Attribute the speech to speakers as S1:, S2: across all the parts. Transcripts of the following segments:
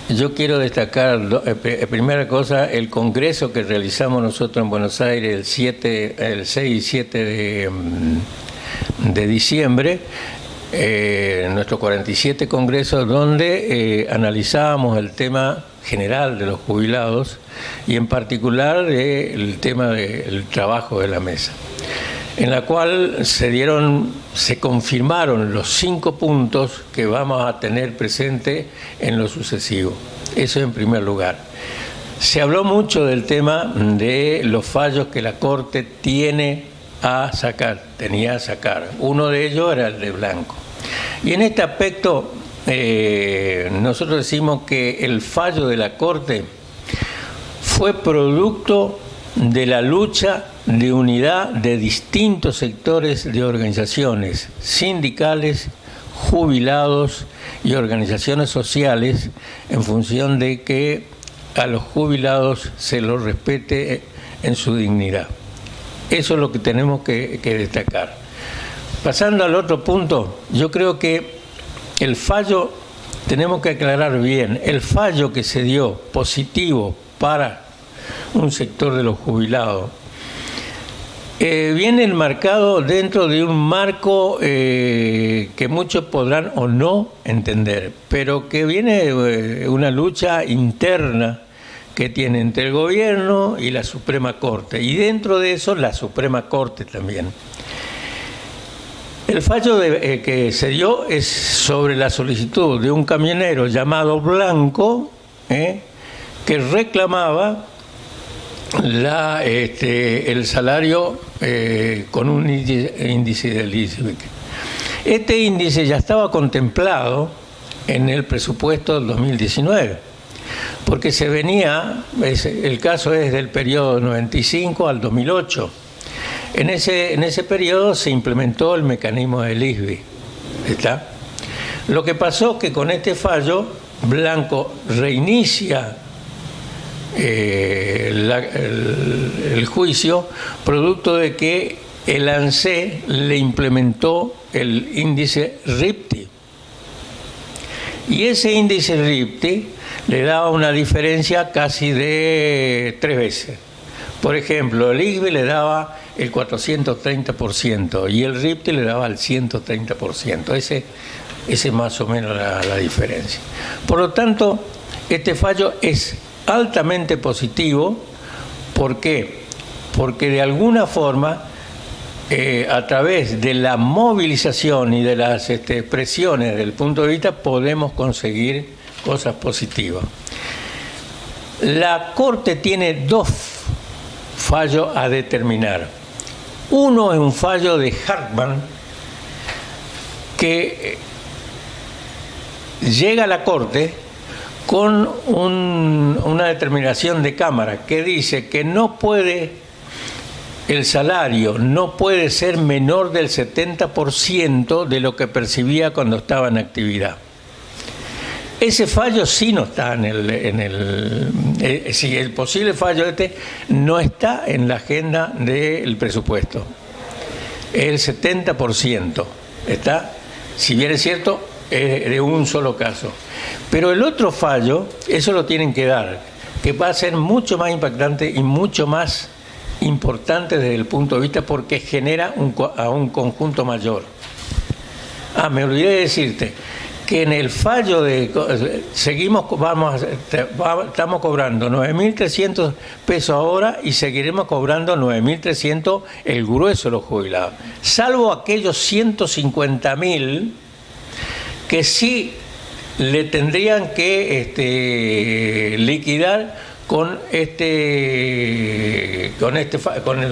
S1: Yo quiero destacar, primera cosa, el congreso que realizamos nosotros en Buenos Aires el 6 y 7 de diciembre, nuestro 47 congreso, donde analizábamos el tema general de los jubilados y en particular el tema del trabajo de la mesa, en la cual se confirmaron los 5 puntos que vamos a tener presente en lo sucesivo. Eso en primer lugar. Se habló mucho del tema de los fallos que la Corte tenía a sacar. Uno de ellos era el de Blanco. Y en este aspecto nosotros decimos que el fallo de la Corte fue producto de la lucha de unidad de distintos sectores de organizaciones sindicales, jubilados y organizaciones sociales, en función de que a los jubilados se los respete en su dignidad. Eso es lo que tenemos que destacar. Pasando al otro punto, yo creo que el fallo, tenemos que aclarar bien, el fallo que se dio positivo para un sector de los jubilados viene enmarcado dentro de un marco que muchos podrán o no entender, pero que viene una lucha interna que tiene entre el gobierno y la Suprema Corte, y dentro de eso la Suprema Corte también. El fallo que se dio es sobre la solicitud de un camionero llamado Blanco, que reclamaba el salario con un índice del ISBEC. Este índice ya estaba contemplado en el presupuesto del 2019, porque se venía, el caso es del periodo 95 al 2008. En ese periodo se implementó el mecanismo del ISBI. ¿Está? Lo que pasó es que con este fallo, Blanco reinicia el juicio, producto de que el ANSES le implementó el índice RIPTE. Y ese índice RIPTE le daba una diferencia casi de 3 veces. Por ejemplo, el ISBI le daba el 430% y el RIPTE le daba el 130%. Ese es más o menos la diferencia. Por lo tanto, este fallo es altamente positivo. ¿Por qué? Porque de alguna forma, a través de la movilización y de las presiones del punto de vista, podemos conseguir cosas positivas. La Corte tiene 2 fallos a determinar. Uno es un fallo de Hartmann que llega a la Corte con una determinación de Cámara que dice que el salario no puede ser menor del 70% de lo que percibía cuando estaba en actividad. Ese fallo sí no está el posible fallo no está en la agenda del presupuesto. El 70%, ¿está? Si bien es cierto, es de un solo caso. Pero el otro fallo, eso lo tienen que dar, que va a ser mucho más impactante y mucho más importante desde el punto de vista porque genera a un conjunto mayor. Me olvidé de decirte que en el fallo estamos cobrando 9.300 pesos ahora y seguiremos cobrando 9.300 el grueso de los jubilados, salvo aquellos 150.000 que sí le tendrían que liquidar con el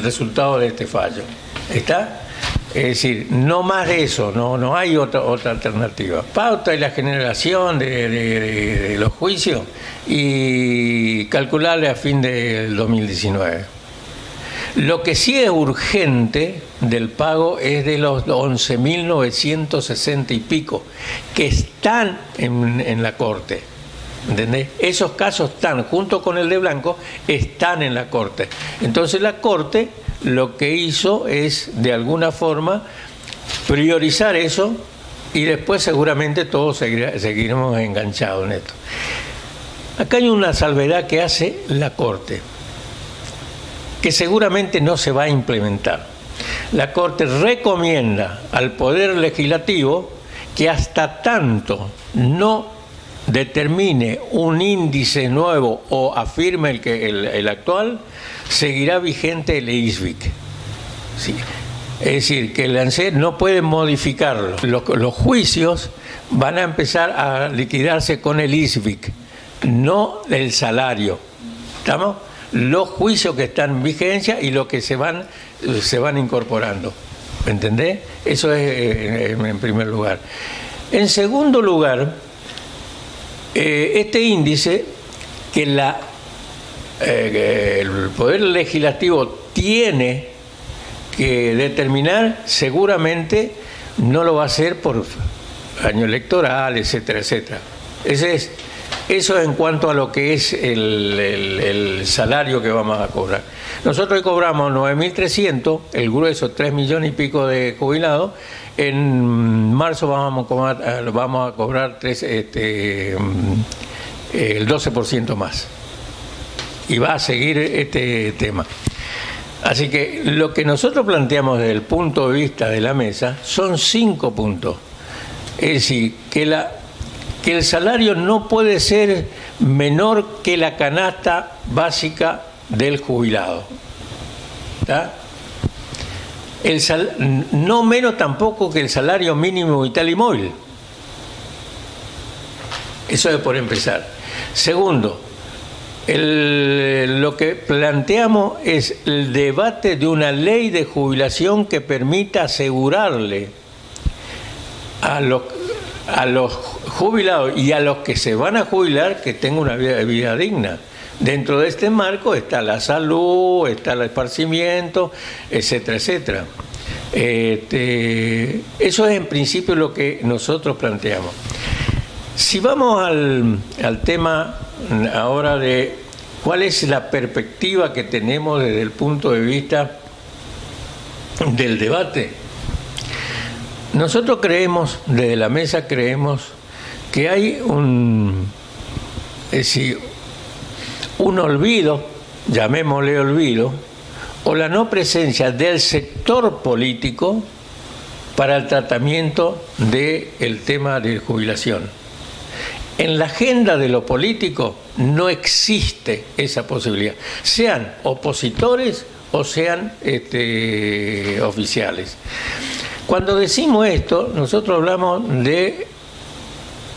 S1: resultado de este fallo. ¿Está? Es decir, no más de eso, no hay otra alternativa. Pauta y la generación de los juicios y calcularle a fin del 2019. Lo que sí es urgente del pago es de los 11.960 y pico que están en la Corte. ¿Entendés? Esos casos están, junto con el de Blanco, están en la Corte. Entonces la Corte lo que hizo es, de alguna forma, priorizar eso y después seguramente todos seguiremos enganchados en esto. Acá hay una salvedad que hace la Corte, que seguramente no se va a implementar. La Corte recomienda al Poder Legislativo que hasta tanto no determine un índice nuevo o afirme el actual, seguirá vigente el ISBIC. ¿Sí? Es decir, que el ANSES no puede modificarlo. Los juicios van a empezar a liquidarse con el ISBIC, no el salario. ¿Estamos? Los juicios que están en vigencia y los que se van incorporando. ¿Me entendés? Eso es en primer lugar. En segundo lugar, este índice que el Poder Legislativo tiene que determinar, seguramente no lo va a hacer por año electoral, etcétera, etcétera. Eso en cuanto a lo que es el salario que vamos a cobrar. Nosotros cobramos 9.300, el grueso 3 millones y pico de jubilados. En marzo vamos a cobrar el 12% más. Y va a seguir este tema. Así que lo que nosotros planteamos desde el punto de vista de la mesa son 5 puntos. Es decir, que el salario no puede ser menor que la canasta básica del jubilado. ¿Está? No menos tampoco que el salario mínimo vital y móvil. Eso es por empezar. Segundo, lo que planteamos es el debate de una ley de jubilación que permita asegurarle a los jubilados y a los que se van a jubilar que tengan una vida digna. Dentro de este marco está la salud, está el esparcimiento, etcétera, etcétera. Eso es en principio lo que nosotros planteamos. Si vamos al tema ahora de cuál es la perspectiva que tenemos desde el punto de vista del debate, nosotros creemos, desde la mesa creemos que hay un olvido, llamémosle olvido, o la no presencia del sector político para el tratamiento del tema de jubilación. En la agenda de lo político no existe esa posibilidad, sean opositores o sean oficiales. Cuando decimos esto, nosotros hablamos de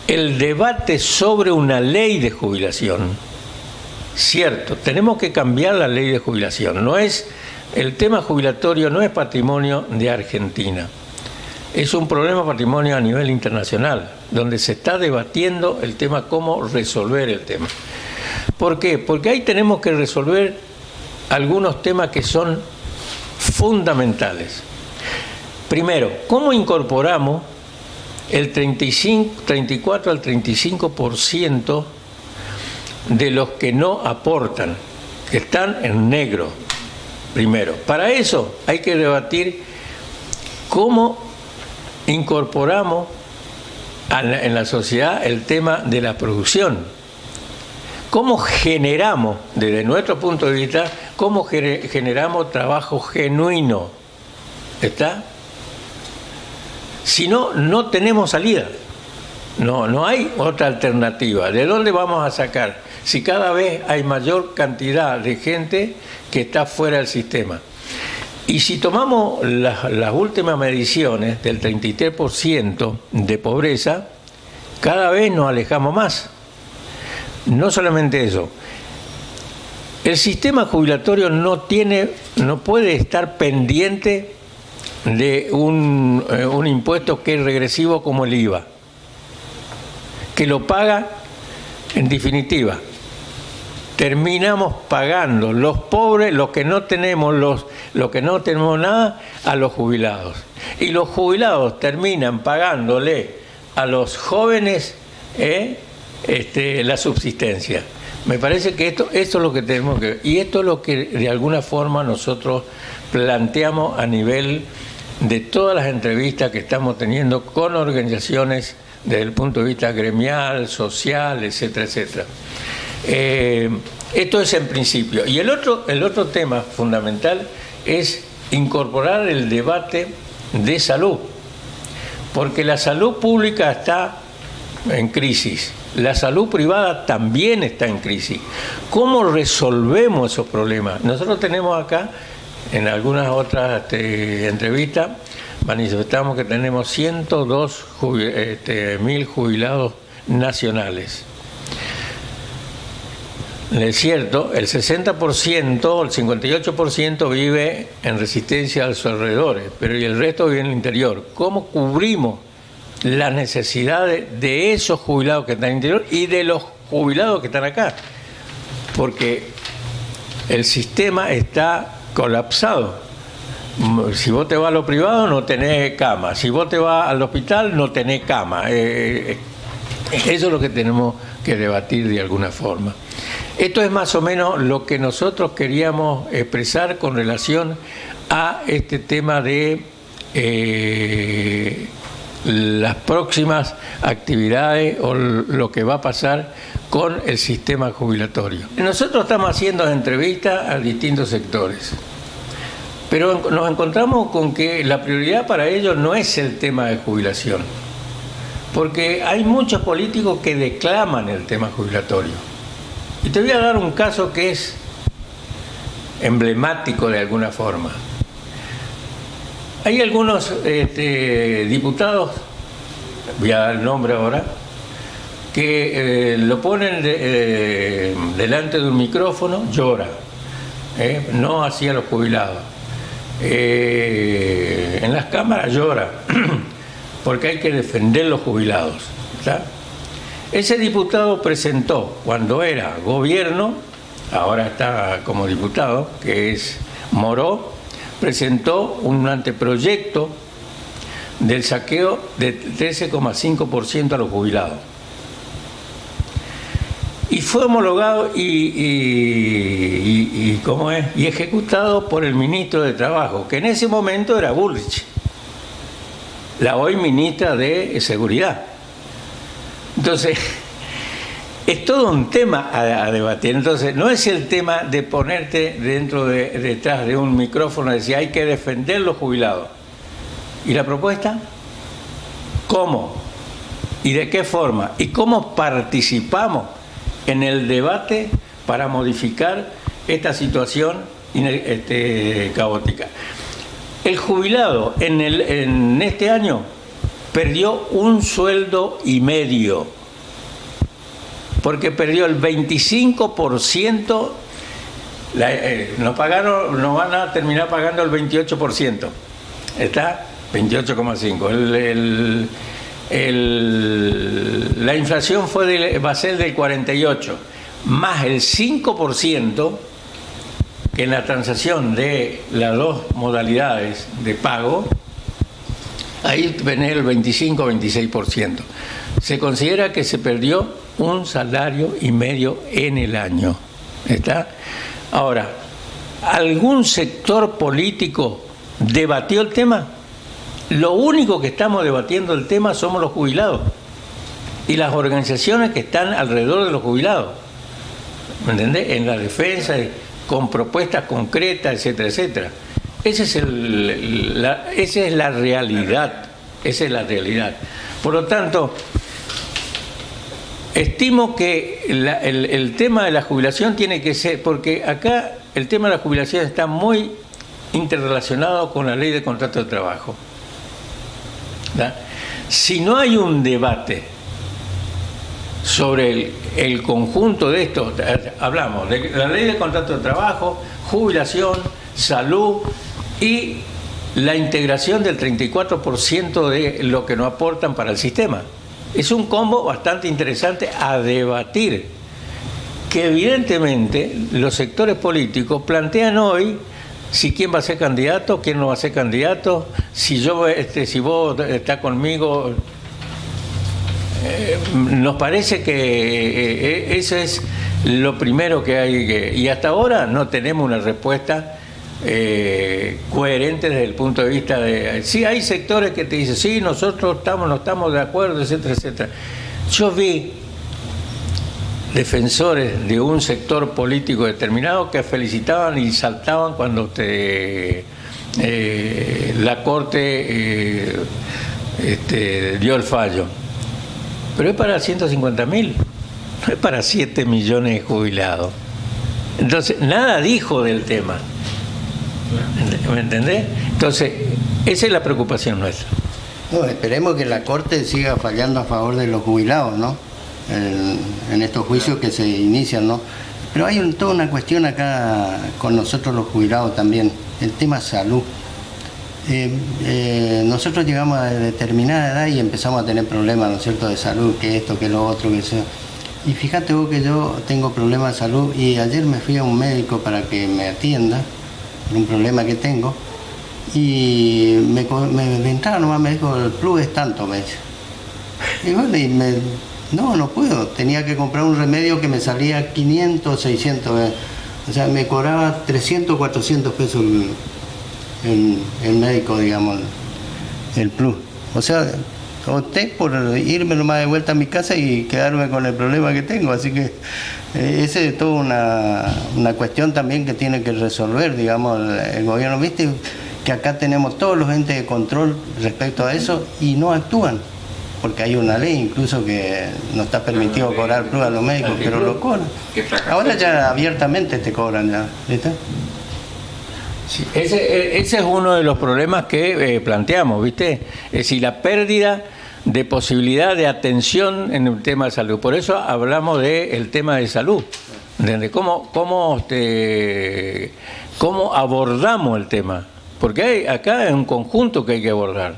S1: el debate sobre una ley de jubilación. Cierto, tenemos que cambiar la ley de jubilación. El tema jubilatorio no es patrimonio de Argentina. Es un problema patrimonio a nivel internacional, donde se está debatiendo el tema, cómo resolver el tema. ¿Por qué? Porque ahí tenemos que resolver algunos temas que son fundamentales. Primero, ¿cómo incorporamos el 34 al 35% de los que no aportan, que están en negro? Primero, para eso hay que debatir cómo incorporamos en la sociedad el tema de la producción. ¿Cómo generamos, desde nuestro punto de vista, cómo generamos trabajo genuino? ¿Está? Si no, no tenemos salida. No hay otra alternativa. ¿De dónde vamos a sacar? Si cada vez hay mayor cantidad de gente que está fuera del sistema. Y si tomamos las últimas mediciones del 33% de pobreza, cada vez nos alejamos más. No solamente eso. El sistema jubilatorio no puede estar pendiente de un impuesto que es regresivo como el IVA, que lo paga, en definitiva, terminamos pagando los pobres, los que no tenemos nada, a los jubilados. Y los jubilados terminan pagándole a los jóvenes la subsistencia. Me parece que esto es lo que tenemos que ver. Y esto es lo que de alguna forma nosotros planteamos a nivel de todas las entrevistas que estamos teniendo con organizaciones desde el punto de vista gremial, social, etcétera, etcétera. Esto es en principio. Y el otro tema fundamental es incorporar el debate de salud, porque la salud pública está en crisis, la salud privada también está en crisis. ¿Cómo resolvemos esos problemas? Nosotros tenemos acá, en algunas otras entrevistas, manifestamos que tenemos 102.000 jubilados nacionales. Es cierto, el 60%, el 58% vive en Resistencia a sus alrededores, pero y el resto vive en el interior. ¿Cómo cubrimos las necesidades de esos jubilados que están en el interior y de los jubilados que están acá? Porque el sistema está colapsado. Si vos te vas a lo privado no tenés cama, si vos te vas al hospital no tenés cama. Eso es lo que tenemos que debatir de alguna forma. Esto es más o menos lo que nosotros queríamos expresar con relación a este tema de las próximas actividades o lo que va a pasar con el sistema jubilatorio. Nosotros estamos haciendo entrevistas a distintos sectores, pero nos encontramos con que la prioridad para ellos no es el tema de jubilación, porque hay muchos políticos que declaman el tema jubilatorio. Y te voy a dar un caso que es emblemático de alguna forma. Hay algunos diputados, voy a dar el nombre ahora, que lo ponen delante de un micrófono, llora, no hacia los jubilados. En las cámaras llora, porque hay que defender los jubilados, ¿está? Ese diputado presentó, cuando era gobierno, ahora está como diputado, que es Moró, presentó un anteproyecto del saqueo de 13,5% a los jubilados. Y fue homologado y ejecutado por el ministro de Trabajo, que en ese momento era Bullrich, la hoy ministra de Seguridad. Entonces, es todo un tema a debatir. Entonces, no es el tema de ponerte detrás de un micrófono y decir hay que defender los jubilados. ¿Y la propuesta? ¿Cómo? ¿Y de qué forma? ¿Y cómo participamos en el debate para modificar esta situación caótica? El jubilado en este año perdió un sueldo y medio, porque perdió el 25%, nos van a terminar pagando el 28%, ¿está? 28,5%. La inflación va a ser del 48%, más el 5%, que en la transacción de las dos modalidades de pago, ahí viene el 25-26%. Se considera que se perdió un salario y medio en el año. ¿Está? Ahora, ¿algún sector político debatió el tema? Lo único que estamos debatiendo el tema somos los jubilados y las organizaciones que están alrededor de los jubilados. ¿Me entendés? En la defensa, con propuestas concretas, etcétera, etcétera. Esa es la realidad. Esa es la realidad. Por lo tanto, estimo que el tema de la jubilación tiene que ser, porque acá el tema de la jubilación está muy interrelacionado con la ley de contrato de trabajo. ¿Da? Si no hay un debate sobre el conjunto de esto, hablamos de la ley de contrato de trabajo, jubilación, salud y la integración del 34% de lo que nos aportan para el sistema. Es un combo bastante interesante a debatir, que evidentemente los sectores políticos plantean hoy si quién va a ser candidato, quién no va a ser candidato, si vos estás conmigo. Nos parece que eso es lo primero que hay que... Y hasta ahora no tenemos una respuesta coherente desde el punto de vista de... Sí, hay sectores que te dicen, sí, nosotros no estamos de acuerdo, etcétera, etcétera. Yo vi defensores de un sector político determinado que felicitaban y saltaban cuando la Corte dio el fallo. Pero es para 150.000, no es para 7 millones de jubilados. Entonces, nada dijo del tema. ¿Me entendés? Entonces, esa es la preocupación nuestra.
S2: No, esperemos que la Corte siga fallando a favor de los jubilados, ¿no? En estos juicios que se inician, ¿no? Pero hay toda una cuestión acá con nosotros los jubilados también, el tema salud. Nosotros llegamos a determinada edad y empezamos a tener problemas, ¿no es cierto?, de salud, que esto, que lo otro, que sea. Y fíjate vos que yo tengo problemas de salud y ayer me fui a un médico para que me atienda por un problema que tengo y me entraba nomás, me dijo, el plus es tanto, me dice. Y bueno, no puedo, tenía que comprar un remedio que me salía 500, 600, o sea, me cobraba 300, 400 pesos el médico, digamos, el plus. O sea, opté por irme nomás de vuelta a mi casa y quedarme con el problema que tengo, así que ese es toda una cuestión también que tiene que resolver, digamos, el gobierno. Viste que acá tenemos todos los entes de control respecto a eso y no actúan, porque hay una ley incluso que no está permitido cobrar plus a los médicos, pero lo cobran. Ahora ya abiertamente te cobran ya, ¿viste?
S1: Sí, ese es uno de los problemas que planteamos, ¿viste? Es decir, la pérdida de posibilidad de atención en el tema de salud. Por eso hablamos del tema de salud. ¿Entendés? ¿Cómo abordamos el tema? Porque acá es un conjunto que hay que abordar.